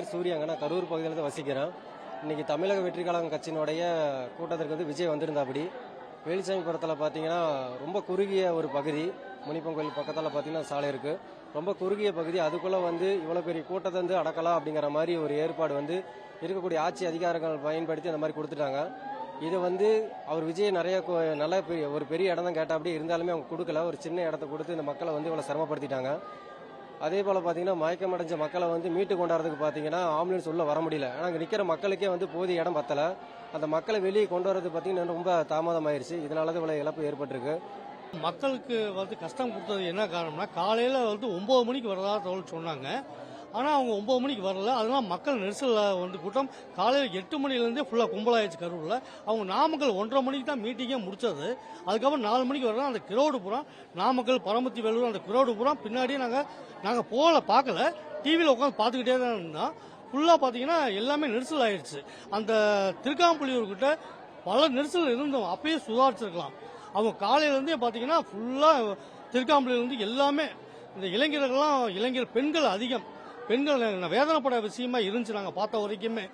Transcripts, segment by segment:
பேர் சூர்யாங்க. நான் கரூர் பகுதியில் தான் வசிக்கிறேன். இன்னைக்கு தமிழக வெற்றி கழகம் கட்சியினுடைய கூட்டத்திற்கு வந்து விஜய் வந்திருந்தாப்படி. வேலுச்சாமி படத்தில் பார்த்தீங்கன்னா ரொம்ப குறுகிய ஒரு பகுதி. முனிப்பன் கோயில் பக்கத்தில் பார்த்தீங்கன்னா சாலை இருக்கு. ரொம்ப குறுகிய பகுதி. அதுக்குள்ள வந்து இவ்வளோ பெரிய கூட்டத்தை வந்து அடக்கலாம் அப்படிங்கிற மாதிரி ஒரு ஏற்பாடு வந்து இருக்கக்கூடிய ஆட்சி அதிகாரங்கள் பயன்படுத்தி அந்த மாதிரி கொடுத்துட்டாங்க. இது வந்து அவர் விஜய் நிறைய நல்ல ஒரு பெரிய இடம் தான் கேட்டா, அப்படி இருந்தாலுமே அவங்க கொடுக்கல. ஒரு சின்ன இடத்த கொடுத்து இந்த மக்களை வந்து இவ்வளோ சிரமப்படுத்திட்டாங்க. அதே போல் பார்த்தீங்கன்னா மயக்கம் அடைஞ்ச மக்களை வந்து மீட்டு கொண்டாடுறதுக்கு பார்த்தீங்கன்னா ஆம்புலன்ஸ் உள்ள வர முடியல. ஆனால் அங்கே நிற்கிற மக்களுக்கே வந்து போதிய இடம் பத்தலை. அந்த மக்களை வெளியே கொண்டு வரது பார்த்தீங்கன்னா ரொம்ப தாமதமாயிருச்சு. இதனால தான் இவ்வளோ இழப்பு ஏற்பட்டிருக்கு. மக்களுக்கு வந்து கஷ்டம் கொடுத்தது என்ன காரணம்னா, காலையில் வந்து 9 மணிக்கு வரதா தகவல் சொன்னாங்க. ஆனால் அவங்க 9 மணிக்கு வரல. அதனால மக்கள் நெரிசலில் வந்து கூட்டம் காலையில் 8 மணிலேருந்தே ஃபுல்லாக கும்பலாயிடுச்சு கரூரில். அவங்க நாமக்கல் 1:30 மணிக்கு தான் மீட்டிங்கே முடிச்சது. அதுக்கப்புறம் 4 மணிக்கு வரலாம். அந்த கிரௌடு பூரா நாமக்கல், பரமத்தி, வேலூர் அந்த கிரௌடு பூரா பின்னாடியே நாங்கள் போகல, பார்க்கல, டிவியில் உட்காந்து பார்த்துக்கிட்டே தான் இருந்தோம். ஃபுல்லாக பார்த்தீங்கன்னா எல்லாமே நெரிசல் ஆயிடுச்சு. அந்த திருக்காம்புலியூர்கிட்ட பல நெரிசல் இருந்தோம். அப்பயே சுதாரிச்சிருக்கலாம். அவங்க காலையிலேருந்தே பார்த்தீங்கன்னா ஃபுல்லாக திருக்காம்புலியூர்லேருந்து எல்லாமே இந்த இளைஞர் பெண்கள் அதிகம். பெண்கள் வேதனைப்பட விஷயமா இருந்துச்சு. நாங்கள் பார்த்த வரைக்குமே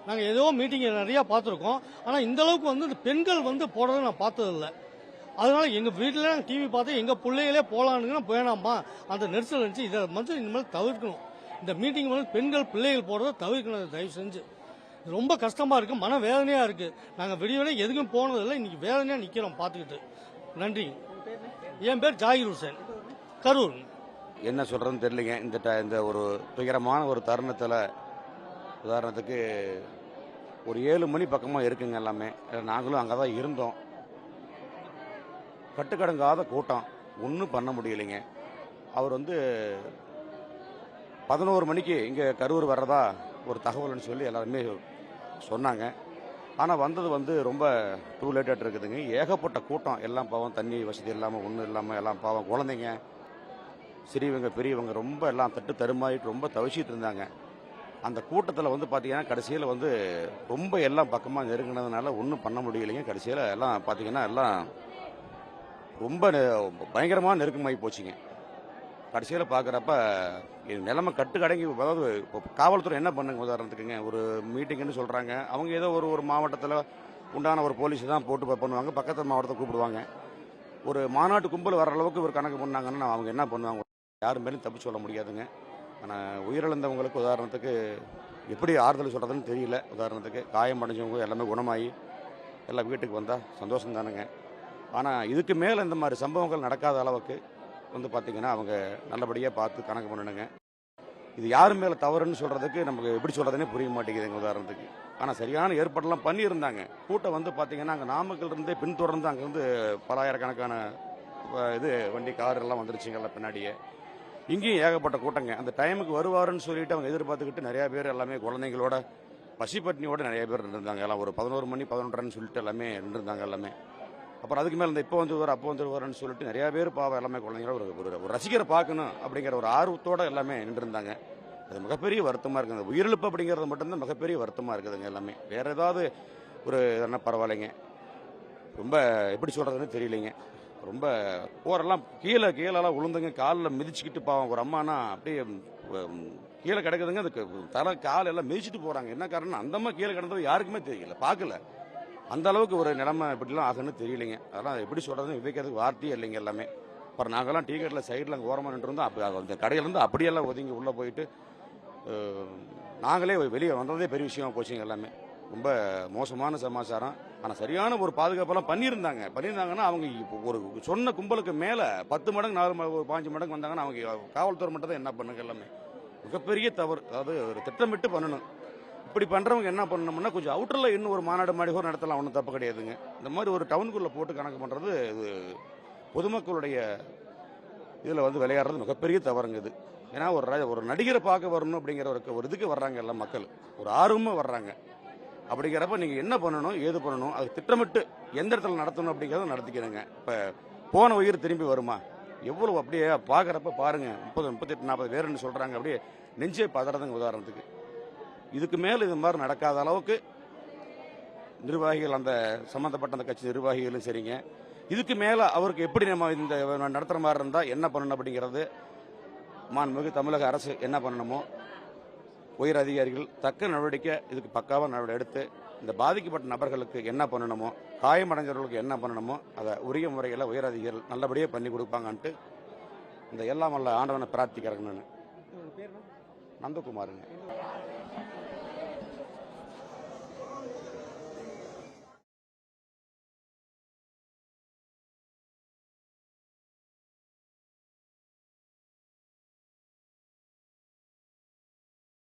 நாங்கள் ஏதோ மீட்டிங் நிறையா பார்த்துருக்கோம். ஆனால் இந்த அளவுக்கு வந்து இந்த பெண்கள் வந்து போடுறதை நான் பார்த்ததில்லை. அதனால எங்கள் வீட்டில் நாங்கள் டிவி பார்த்து எங்கள் பிள்ளைகளே போகலான்னு வேணாமா, அந்த நெரிசல் இருந்துச்சு. இதை வந்து இனிமேல் தவிர்க்கணும். இந்த மீட்டிங் வந்து பெண்கள் பிள்ளைகள் போடுறதை தவிர்க்கணும் தயவு செஞ்சு. ரொம்ப கஷ்டமாக இருக்குது, மன வேதனையாக இருக்குது. நாங்கள் விடியவே எதுக்கும் போனதில்லை. இன்னைக்கு வேதனையாக நிற்கிறோம் பார்த்துக்கிட்டு. நன்றி. என் பேர் ஜாகிர் ஹுசேன், கரூர். என்ன சொல்கிறதுன்னு தெரியலைங்க. இந்த ஒரு துயரமான ஒரு தருணத்தில் உதாரணத்துக்கு ஒரு 7 மணி பக்கமாக இருக்குங்க எல்லாமே. நாங்களும் அங்கே தான் இருந்தோம். கட்டுக்கடங்காத கூட்டம், ஒன்றும் பண்ண முடியலைங்க. அவர் வந்து 11 மணிக்கு இங்கே கரூர் வர்றதா ஒரு தகவல்னு சொல்லி எல்லாருமே சொன்னாங்க. ஆனால் வந்தது வந்து ரொம்ப டூ லேட்டாக இருக்குதுங்க. ஏகப்பட்ட கூட்டம். எல்லாம் பாவம் தண்ணி வசதி இல்லாமல், ஒன்றும் இல்லாமல், எல்லாம் பாவம் குழந்தைங்க, சிறியவங்க, பெரியவங்க ரொம்ப எல்லாம் தட்டு தருமாறிட்டு ரொம்ப தவிச்சிட்டு இருந்தாங்க. அந்த கூட்டத்தில் வந்து பார்த்தீங்கன்னா கடைசியில் வந்து ரொம்ப எல்லாம் பக்கமாக நெருங்கினதுனால ஒன்றும் பண்ண முடியலைங்க. கடைசியில் எல்லாம் பார்த்தீங்கன்னா எல்லாம் ரொம்ப பயங்கரமாக நெருக்கமாகி போச்சுங்க. கடைசியில் பார்க்குறப்ப நிலைமை கட்டுக்கடங்கி, அதாவது இப்போ காவல்துறை என்ன பண்ணுங்க, உதாரணத்துக்குங்க ஒரு மீட்டிங்னு சொல்கிறாங்க. அவங்க ஏதோ ஒரு மாவட்டத்தில் உண்டான ஒரு போலீஸ் தான் போட்டு பண்ணுவாங்க, பக்கத்து மாவட்டத்தை கூப்பிடுவாங்க. ஒரு மாநாட்டு கும்பல் வர அளவுக்கு ஒரு கணக்கு பண்ணாங்கன்னா அவங்க என்ன பண்ணுவாங்க, யாரும் மேலும் தப்பு சொல்ல முடியாதுங்க. ஆனால் உயிரிழந்தவங்களுக்கு உதாரணத்துக்கு எப்படி ஆறுதல் சொல்கிறதுன்னு தெரியல. உதாரணத்துக்கு காயம் அடைஞ்சவங்க எல்லாமே குணமாகி எல்லாம் வீட்டுக்கு வந்தால் சந்தோஷம் தானுங்க. ஆனால் இதுக்கு மேலே இந்த மாதிரி சம்பவங்கள் நடக்காத அளவுக்கு வந்து பார்த்திங்கன்னா அவங்க நல்லபடியாக பார்த்து கணக்கு பண்ணணுங்க. இது யார் மேலே தவறுன்னு சொல்கிறதுக்கு நமக்கு எப்படி சொல்கிறதுனே புரிய மாட்டேங்குதுங்க உதாரணத்துக்கு. ஆனால் சரியான ஏற்பாடெல்லாம் பண்ணியிருந்தாங்க. கூட்டம் வந்து பார்த்திங்கன்னா அங்கே நாமக்கல் இருந்தே பின்தொடர்ந்து அங்கேருந்து பலாயிரக்கணக்கான வண்டி கார் எல்லாம் வந்துருச்சுங்கல்ல பின்னாடியே. இங்கேயும் ஏகப்பட்ட கூட்டங்க. அந்த டைமுக்கு வருவாருன்னு சொல்லிட்டு அவங்க எதிர்பார்த்துக்கிட்டு நிறையா பேர் எல்லாமே குழந்தைங்களோட பசிப்பட்டினியோட நிறைய பேர் நின்றுருந்தாங்க. எல்லாம் ஒரு 11 மணி 11:30 சொல்லிட்டு எல்லாமே நின்றுருந்தாங்க எல்லாமே. அப்புறம் அதுக்கு மேலே இந்த இப்போ வந்துருவார் அப்போ வந்துருவாருன்னு சொல்லிட்டு நிறையா பேர் பாவம் எல்லாமே குழந்தைங்களோட ஒரு ரசிகரை பார்க்கணும் அப்படிங்கிற ஒரு ஆர்வத்தோடு எல்லாமே நின்றுருந்தாங்க. அது மிகப்பெரிய வருத்தமாக இருக்குது. அந்த உயிரிழப்பு அப்படிங்கிறது மட்டும்தான் மிகப்பெரிய வருத்தமாக இருக்குதுங்க எல்லாமே. வேறு ஏதாவது ஒரு என்ன பரவாயில்லைங்க. ரொம்ப எப்படி சொல்கிறதுன்னு தெரியலைங்க. ரொம்ப போரெல்லாம் கீழெல்லாம் விழுந்துங்க, காலில் மிதிச்சுக்கிட்டு பாவம் ஒரு அம்மானா அப்படியே கீழே கிடக்குதுங்க. அதுக்கு தலை கால் எல்லாம் மிதிச்சுட்டு போகிறாங்க. என்ன காரணம், அந்த அம்மா கீழே கிடந்தது யாருக்குமே தெரியல, பார்க்கல. அந்த அளவுக்கு ஒரு நிலைமை எப்படிலாம் ஆகுன்னு தெரியலைங்க. அதெல்லாம் எப்படி சொல்கிறதுன்னு விவேக்கிறதுக்கு வார்த்தையே இல்லைங்க எல்லாமே. அப்புறம் நாங்கள்லாம் டீ கட்டில் சைடில் அங்கே ஓரமாக நின்றுருந்தோம். அப்போ அந்த கடையிலேருந்து அப்படியெல்லாம் ஒதுங்கி உள்ளே போயிட்டு நாங்களே வெளியே வந்ததே பெரிய விஷயமா போச்சுங்க எல்லாமே. ரொம்ப மோசமான சமாச்சாரம். ஆனால் சரியான ஒரு பாதுகாப்பெல்லாம் பண்ணியிருந்தாங்கன்னா அவங்க ஒரு சொன்ன கும்பலுக்கு மேலே 10 மடங்கு 5 மடங்கு வந்தாங்கன்னா அவங்க காவல்துறை மட்டும் தான் என்ன பண்ணுங்க எல்லாமே. மிகப்பெரிய தவறு. அதாவது ஒரு திட்டமிட்டு பண்ணணும். இப்படி பண்ணுறவங்க என்ன பண்ணணும்னா கொஞ்சம் அவுட்டரில் இன்னும் ஒரு மாநாடு மாதிரி கூட நடத்தலாம், ஒன்றும் தப்பு கிடையாதுங்க. இந்த மாதிரி ஒரு டவுனுக்குள்ளே போட்டு கணக்கு பண்ணுறது இது பொதுமக்களுடைய இதில் வந்து விளையாடுறது மிகப்பெரிய தவறுங்க இது. ஏன்னா ஒரு நடிகரை பார்க்க வரணும் அப்படிங்கிற ஒரு இதுக்கு வர்றாங்க எல்லாம் மக்கள், ஒரு ஆர்வமாக வர்றாங்க. அப்படிங்கிறப்ப நீங்கள் என்ன பண்ணணும், ஏது பண்ணணும், அது திட்டமிட்டு எந்த இடத்துல நடத்தணும் அப்படிங்கிறத நடத்திக்கிறேங்க. இப்போ போன உயிர் திரும்பி வருமா, எவ்வளோ அப்படியே பார்க்குறப்ப பாருங்கள், 30, 38, 40 பேருன்னு சொல்கிறாங்க. அப்படியே நெஞ்சே பதறதுங்க உதாரணத்துக்கு. இதுக்கு மேலே இது மாதிரி நடக்காத அளவுக்கு நிர்வாகிகள், அந்த சம்மந்தப்பட்ட அந்த கட்சி நிர்வாகிகளும் சரிங்க, இதுக்கு மேலே அவருக்கு எப்படி நம்ம இந்த நடத்துகிற மாதிரி இருந்தால் என்ன பண்ணணும் அப்படிங்கிறது மாண்புமிகு தமிழக அரசு என்ன பண்ணணுமோ உயர் அதிகாரிகள் தக்க நடவடிக்கை இதுக்கு பக்காவாக நடவடிக்கை எடுத்து இந்த பாதிக்கப்பட்ட நபர்களுக்கு என்ன பண்ணணுமோ, காயமடைஞ்சவர்களுக்கு என்ன பண்ணணுமோ அதை உரிய முறையில் உயர் அதிகாரிகள் நல்லபடியாக பண்ணி கொடுப்பாங்கன்ட்டு இந்த எல்லாம் வல்ல ஆண்டவனை பிரார்த்திக்கிறேன். நான் நந்தகுமாருங்க.